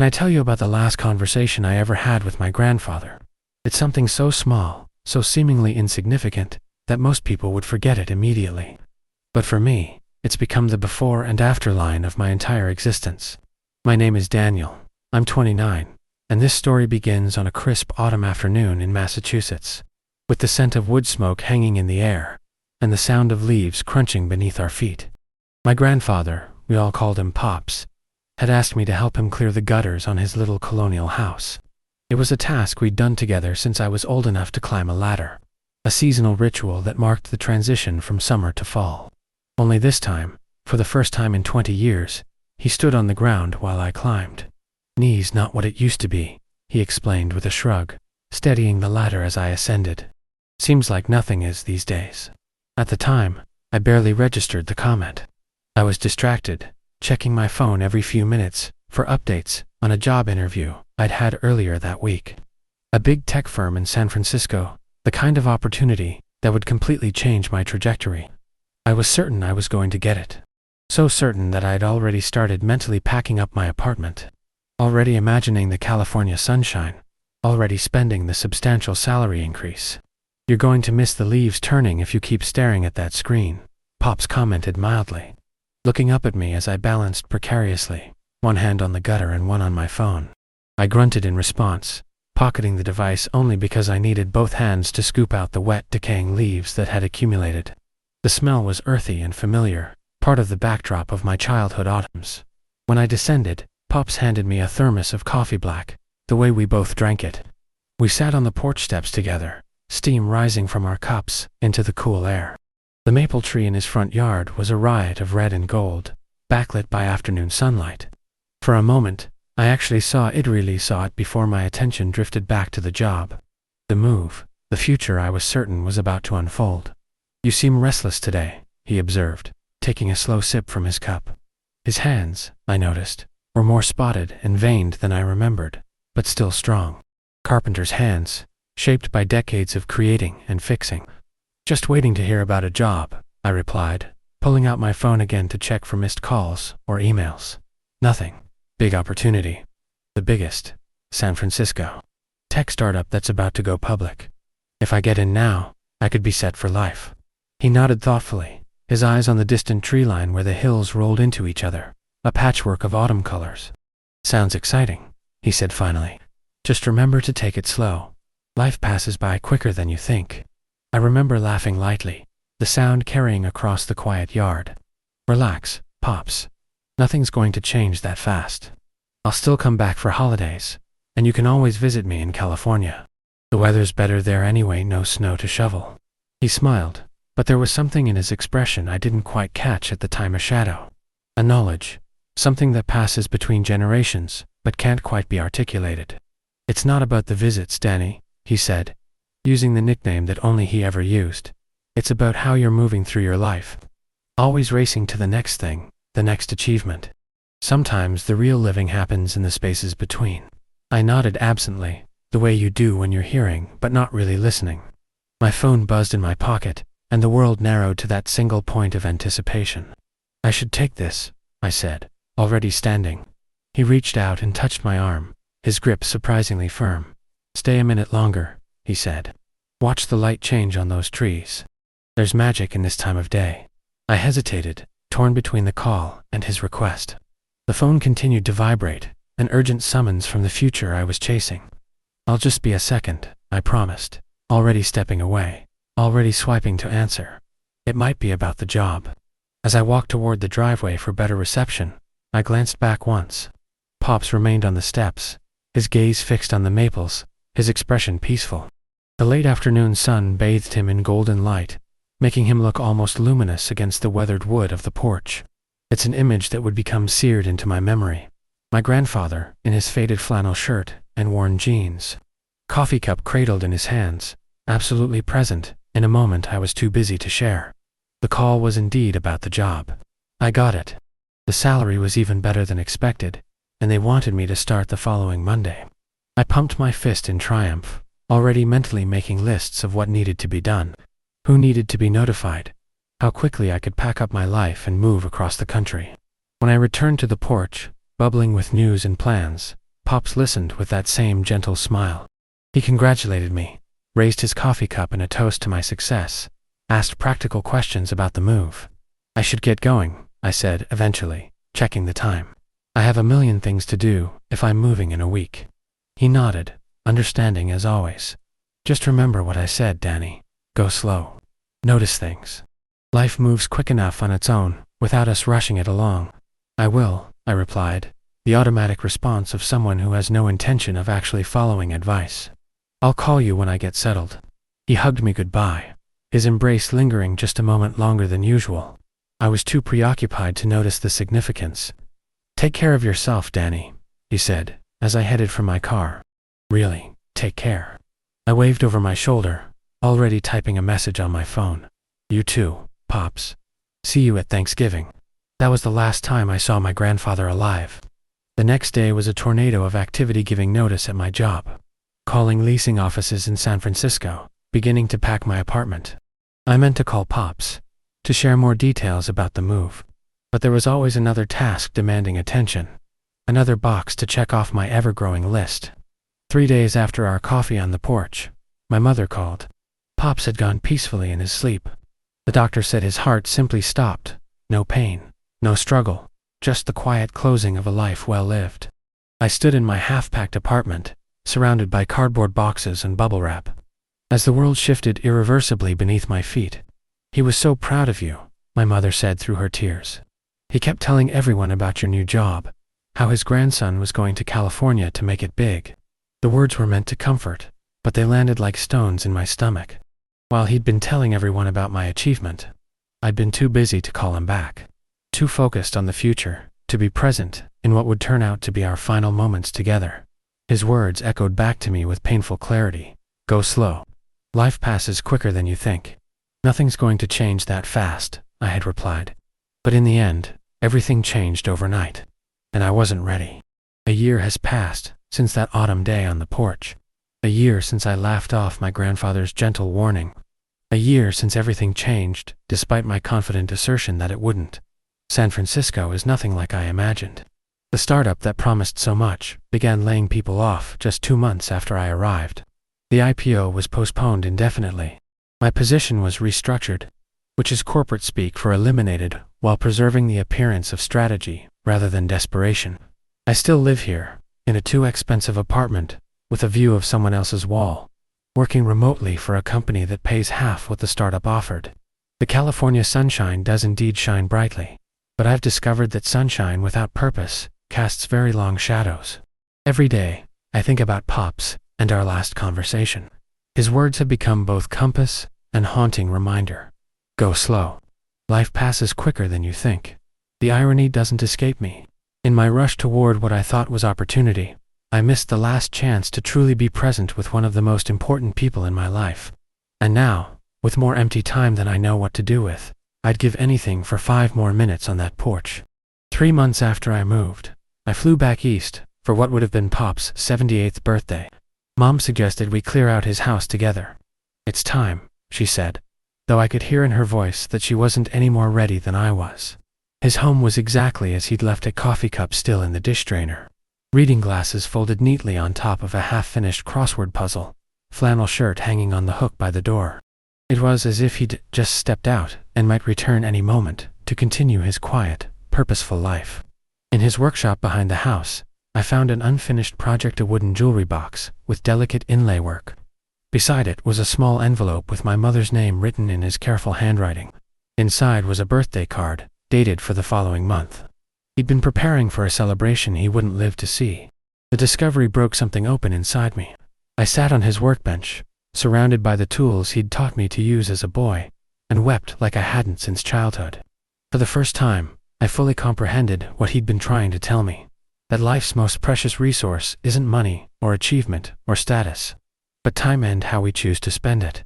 Can I tell you about the last conversation I ever had with my grandfather? It's something so small, so seemingly insignificant, that most people would forget it immediately. But for me, it's become the before and after line of my entire existence. My name is Daniel. I'm 29, and this story begins on a crisp autumn afternoon in Massachusetts, with the scent of wood smoke hanging in the air, and the sound of leaves crunching beneath our feet. My grandfather, we all called him Pops, had asked me to help him clear the gutters on his little colonial house. It was a task we'd done together since I was old enough to climb a ladder, a seasonal ritual that marked the transition from summer to fall. Only this time, for the first time in 20 years, he stood on the ground while I climbed. "Knees not what it used to be," he explained with a shrug, steadying the ladder as I ascended. "Seems like nothing is these days." At the time, I barely registered the comment. I was distracted, checking my phone every few minutes for updates on a job interview I'd had earlier that week. A big tech firm in San Francisco, the kind of opportunity that would completely change my trajectory. I was certain I was going to get it. So certain that I'd already started mentally packing up my apartment, already imagining the California sunshine, already spending the substantial salary increase. "You're going to miss the leaves turning if you keep staring at that screen," Pops commented mildly, looking up at me as I balanced precariously, one hand on the gutter and one on my phone. I grunted in response, pocketing the device only because I needed both hands to scoop out the wet, decaying leaves that had accumulated. The smell was earthy and familiar, part of the backdrop of my childhood autumns. When I descended, Pops handed me a thermos of coffee black, the way we both drank it. We sat on the porch steps together, steam rising from our cups into the cool air. The maple tree in his front yard was a riot of red and gold, backlit by afternoon sunlight. For a moment, I actually really saw it before my attention drifted back to the job. The move, the future I was certain was about to unfold. "You seem restless today," he observed, taking a slow sip from his cup. His hands, I noticed, were more spotted and veined than I remembered, but still strong. Carpenter's hands, shaped by decades of creating and fixing. "Just waiting to hear about a job," I replied, pulling out my phone again to check for missed calls or emails. Nothing. Big opportunity. The biggest. San Francisco. Tech startup that's about to go public. If I get in now, I could be set for life. He nodded thoughtfully, his eyes on the distant tree line where the hills rolled into each other, a patchwork of autumn colors. "Sounds exciting," he said finally. "Just remember to take it slow. Life passes by quicker than you think." I remember laughing lightly, the sound carrying across the quiet yard. "Relax, Pops. Nothing's going to change that fast. I'll still come back for holidays, and you can always visit me in California. The weather's better there anyway, no snow to shovel." He smiled, but there was something in his expression I didn't quite catch at the time. A shadow. A knowledge. Something that passes between generations, but can't quite be articulated. "It's not about the visits, Danny," he said, using the nickname that only he ever used. "It's about how you're moving through your life. Always racing to the next thing, the next achievement. Sometimes the real living happens in the spaces between." I nodded absently, the way you do when you're hearing but not really listening. My phone buzzed in my pocket, and the world narrowed to that single point of anticipation. "I should take this," I said, already standing. He reached out and touched my arm, his grip surprisingly firm. "Stay a minute longer," he said. "Watch the light change on those trees. There's magic in this time of day." I hesitated, torn between the call and his request. The phone continued to vibrate, an urgent summons from the future I was chasing. "I'll just be a second," I promised, already stepping away, already swiping to answer. It might be about the job. As I walked toward the driveway for better reception, I glanced back once. Pops remained on the steps, his gaze fixed on the maples, his expression peaceful. The late afternoon sun bathed him in golden light, making him look almost luminous against the weathered wood of the porch. It's an image that would become seared into my memory. My grandfather, in his faded flannel shirt and worn jeans, coffee cup cradled in his hands, absolutely present in a moment I was too busy to share. The call was indeed about the job. I got it. The salary was even better than expected, and they wanted me to start the following Monday. I pumped my fist in triumph, already mentally making lists of what needed to be done, who needed to be notified, how quickly I could pack up my life and move across the country. When I returned to the porch, bubbling with news and plans, Pops listened with that same gentle smile. He congratulated me, raised his coffee cup in a toast to my success, asked practical questions about the move. I should get going, I said eventually, checking the time. I have a million things to do if I'm moving in a week. He nodded, understanding as always. Just remember what I said, Danny. Go slow. Notice things. Life moves quick enough on its own, without us rushing it along. I will, I replied, the automatic response of someone who has no intention of actually following advice. I'll call you when I get settled. He hugged me goodbye, his embrace lingering just a moment longer than usual. I was too preoccupied to notice the significance. Take care of yourself, Danny, he said, as I headed for my car. Really, take care. I waved over my shoulder, already typing a message on my phone. You too, Pops. See you at Thanksgiving. That was the last time I saw my grandfather alive. The next day was a tornado of activity giving notice at my job. Calling leasing offices in San Francisco, beginning to pack my apartment. I meant to call Pops, to share more details about the move. But there was always another task demanding attention. Another box to check off my ever-growing list. 3 days after our coffee on the porch, my mother called. Pops had gone peacefully in his sleep. The doctor said his heart simply stopped. No pain, no struggle, just the quiet closing of a life well lived. I stood in my half-packed apartment, surrounded by cardboard boxes and bubble wrap. As the world shifted irreversibly beneath my feet. He was so proud of you, my mother said through her tears. He kept telling everyone about your new job, how his grandson was going to California to make it big. The words were meant to comfort, but they landed like stones in my stomach. While he'd been telling everyone about my achievement, I'd been too busy to call him back. Too focused on the future, to be present in what would turn out to be our final moments together. His words echoed back to me with painful clarity. Go slow. Life passes quicker than you think. Nothing's going to change that fast, I had replied. But in the end, everything changed overnight. And I wasn't ready. A year has passed since that autumn day on the porch. A year since I laughed off my grandfather's gentle warning. A year since everything changed, despite my confident assertion that it wouldn't. San Francisco is nothing like I imagined. The startup that promised so much began laying people off just 2 months after I arrived. The IPO was postponed indefinitely. My position was restructured, which is corporate speak for eliminated, while preserving the appearance of strategy rather than desperation. I still live here, in a too expensive apartment, with a view of someone else's wall, working remotely for a company that pays half what the startup offered. The California sunshine does indeed shine brightly, but I've discovered that sunshine without purpose casts very long shadows. Every day, I think about Pops and our last conversation. His words have become both compass and haunting reminder. Go slow. Life passes quicker than you think. The irony doesn't escape me. In my rush toward what I thought was opportunity, I missed the last chance to truly be present with one of the most important people in my life. And now, with more empty time than I know what to do with, I'd give anything for 5 more minutes on that porch. 3 months after I moved, I flew back east for what would have been Pop's 78th birthday. Mom suggested we clear out his house together. It's time, she said, though I could hear in her voice that she wasn't any more ready than I was. His home was exactly as he'd left, a coffee cup still in the dish drainer, reading glasses folded neatly on top of a half-finished crossword puzzle, flannel shirt hanging on the hook by the door. It was as if he'd just stepped out and might return any moment to continue his quiet, purposeful life. In his workshop behind the house, I found an unfinished project, a wooden jewelry box with delicate inlay work. Beside it was a small envelope with my mother's name written in his careful handwriting. Inside was a birthday card, dated for the following month. He'd been preparing for a celebration he wouldn't live to see. The discovery broke something open inside me. I sat on his workbench, surrounded by the tools he'd taught me to use as a boy, and wept like I hadn't since childhood. For the first time, I fully comprehended what he'd been trying to tell me. That life's most precious resource isn't money, or achievement, or status, but time and how we choose to spend it.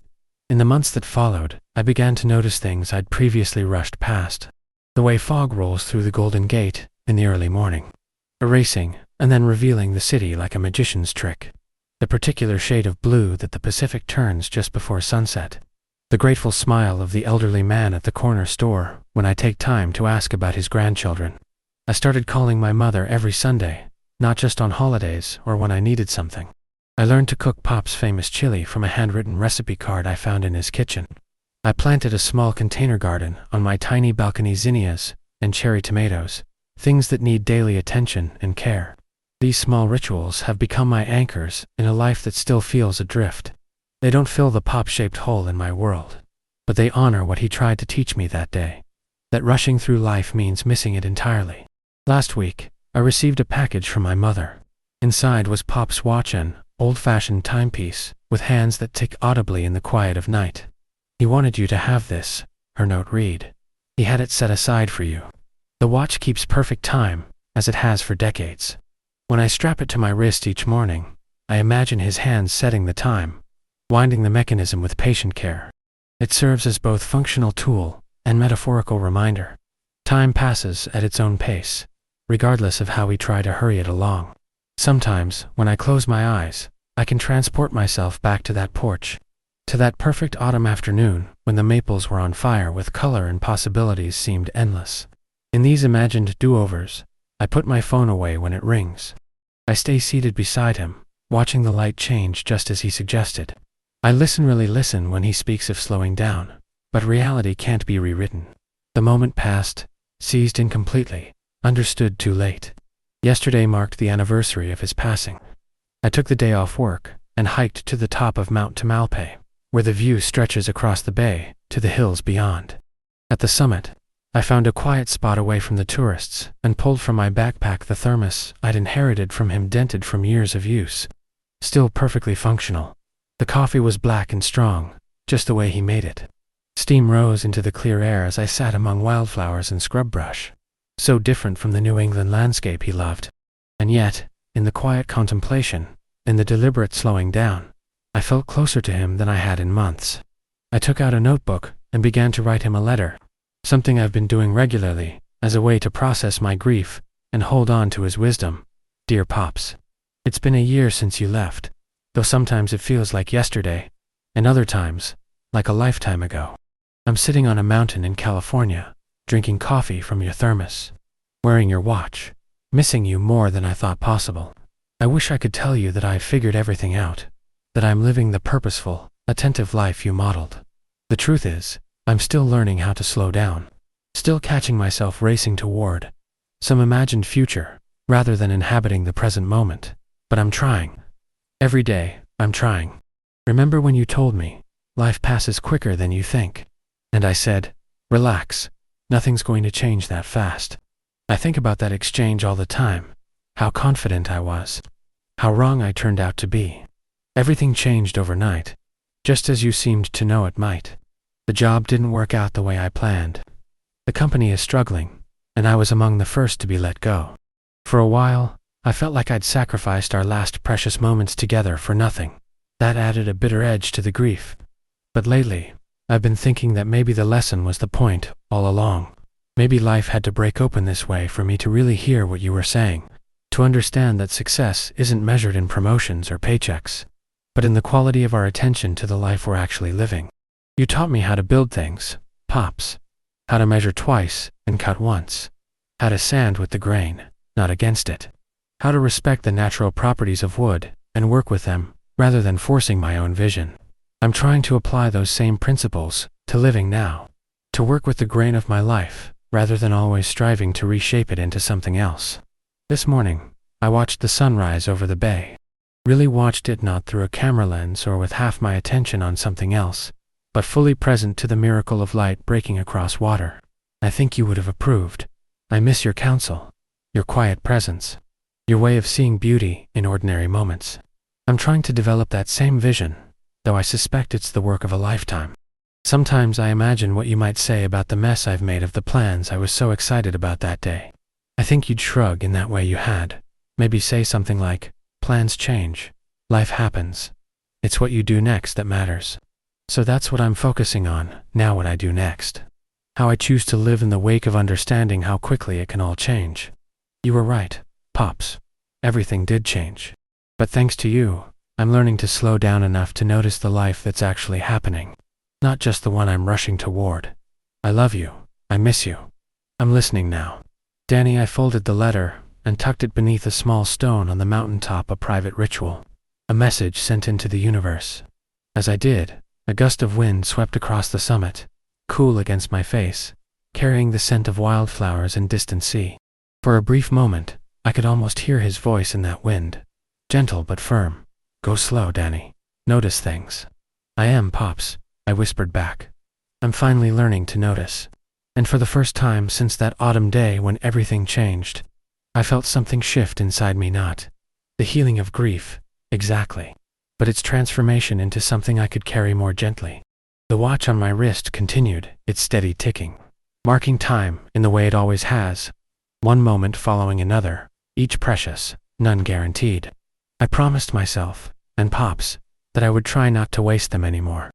In the months that followed, I began to notice things I'd previously rushed past. The way fog rolls through the Golden Gate in the early morning, erasing and then revealing the city like a magician's trick. The particular shade of blue that the Pacific turns just before sunset. The grateful smile of the elderly man at the corner store when I take time to ask about his grandchildren. I started calling my mother every Sunday, not just on holidays or when I needed something. I learned to cook Pop's famous chili from a handwritten recipe card I found in his kitchen. I planted a small container garden on my tiny balcony, zinnias and cherry tomatoes, things that need daily attention and care. These small rituals have become my anchors in a life that still feels adrift. They don't fill the Pop-shaped hole in my world, but they honor what he tried to teach me that day, that rushing through life means missing it entirely. Last week, I received a package from my mother. Inside was Pop's watch, an old-fashioned timepiece with hands that tick audibly in the quiet of night. "He wanted you to have this," her note read. "He had it set aside for you. The watch keeps perfect time, as it has for decades. When I strap it to my wrist each morning, I imagine his hands setting the time, winding the mechanism with patient care. It serves as both functional tool and metaphorical reminder. Time passes at its own pace, regardless of how we try to hurry it along. Sometimes, when I close my eyes, I can transport myself back to that porch, to that perfect autumn afternoon when the maples were on fire with color and possibilities seemed endless. In these imagined do-overs, I put my phone away when it rings. I stay seated beside him, watching the light change just as he suggested. I really listen when he speaks of slowing down, but reality can't be rewritten. The moment passed, seized incompletely, understood too late. Yesterday marked the anniversary of his passing. I took the day off work and hiked to the top of Mount Tamalpais, where the view stretches across the bay to the hills beyond. At the summit, I found a quiet spot away from the tourists and pulled from my backpack the thermos I'd inherited from him, dented from years of use. Still perfectly functional. The coffee was black and strong, just the way he made it. Steam rose into the clear air as I sat among wildflowers and scrub brush. So different from the New England landscape he loved. And yet, in the quiet contemplation, in the deliberate slowing down, I felt closer to him than I had in months. I took out a notebook and began to write him a letter, something I've been doing regularly as a way to process my grief and hold on to his wisdom. "Dear Pops, it's been a year since you left, though sometimes it feels like yesterday, and other times, like a lifetime ago. I'm sitting on a mountain in California, drinking coffee from your thermos, wearing your watch, missing you more than I thought possible. I wish I could tell you that I've figured everything out, that I'm living the purposeful, attentive life you modeled. The truth is, I'm still learning how to slow down, still catching myself racing toward some imagined future, rather than inhabiting the present moment. But I'm trying. Every day, I'm trying. Remember when you told me, life passes quicker than you think? And I said, relax, nothing's going to change that fast. I think about that exchange all the time, how confident I was, how wrong I turned out to be. Everything changed overnight, just as you seemed to know it might. The job didn't work out the way I planned. The company is struggling, and I was among the first to be let go. For a while, I felt like I'd sacrificed our last precious moments together for nothing. That added a bitter edge to the grief. But lately, I've been thinking that maybe the lesson was the point all along. Maybe life had to break open this way for me to really hear what you were saying, to understand that success isn't measured in promotions or paychecks, but in the quality of our attention to the life we're actually living. You taught me how to build things, Pops, how to measure twice and cut once, how to sand with the grain, not against it, how to respect the natural properties of wood and work with them rather than forcing my own vision. I'm trying to apply those same principles to living now, to work with the grain of my life rather than always striving to reshape it into something else. This morning, I watched the sunrise over the bay. Really watched it not through a camera lens or with half my attention on something else, but fully present to the miracle of light breaking across water. I think you would have approved. I miss your counsel, your quiet presence, your way of seeing beauty in ordinary moments. I'm trying to develop that same vision, though I suspect it's the work of a lifetime. Sometimes I imagine what you might say about the mess I've made of the plans I was so excited about that day. I think you'd shrug in that way you had, maybe say something like, plans change, life happens. It's what you do next that matters. So that's what I'm focusing on, now what I do next. How I choose to live in the wake of understanding how quickly it can all change. You were right, Pops. Everything did change. But thanks to you, I'm learning to slow down enough to notice the life that's actually happening, not just the one I'm rushing toward. I love you. I miss you. I'm listening now. Danny, I folded the letter and tucked it beneath a small stone on the mountaintop, a private ritual. A message sent into the universe. As I did, a gust of wind swept across the summit, cool against my face, carrying the scent of wildflowers and distant sea. For a brief moment, I could almost hear his voice in that wind. Gentle but firm. Go slow, Danny. Notice things. I am, Pops, I whispered back. I'm finally learning to notice. And for the first time since that autumn day when everything changed, I felt something shift inside me, not the healing of grief, exactly, but its transformation into something I could carry more gently. The watch on my wrist continued its steady ticking, marking time in the way it always has, one moment following another, each precious, none guaranteed. I promised myself, and Pops, that I would try not to waste them anymore.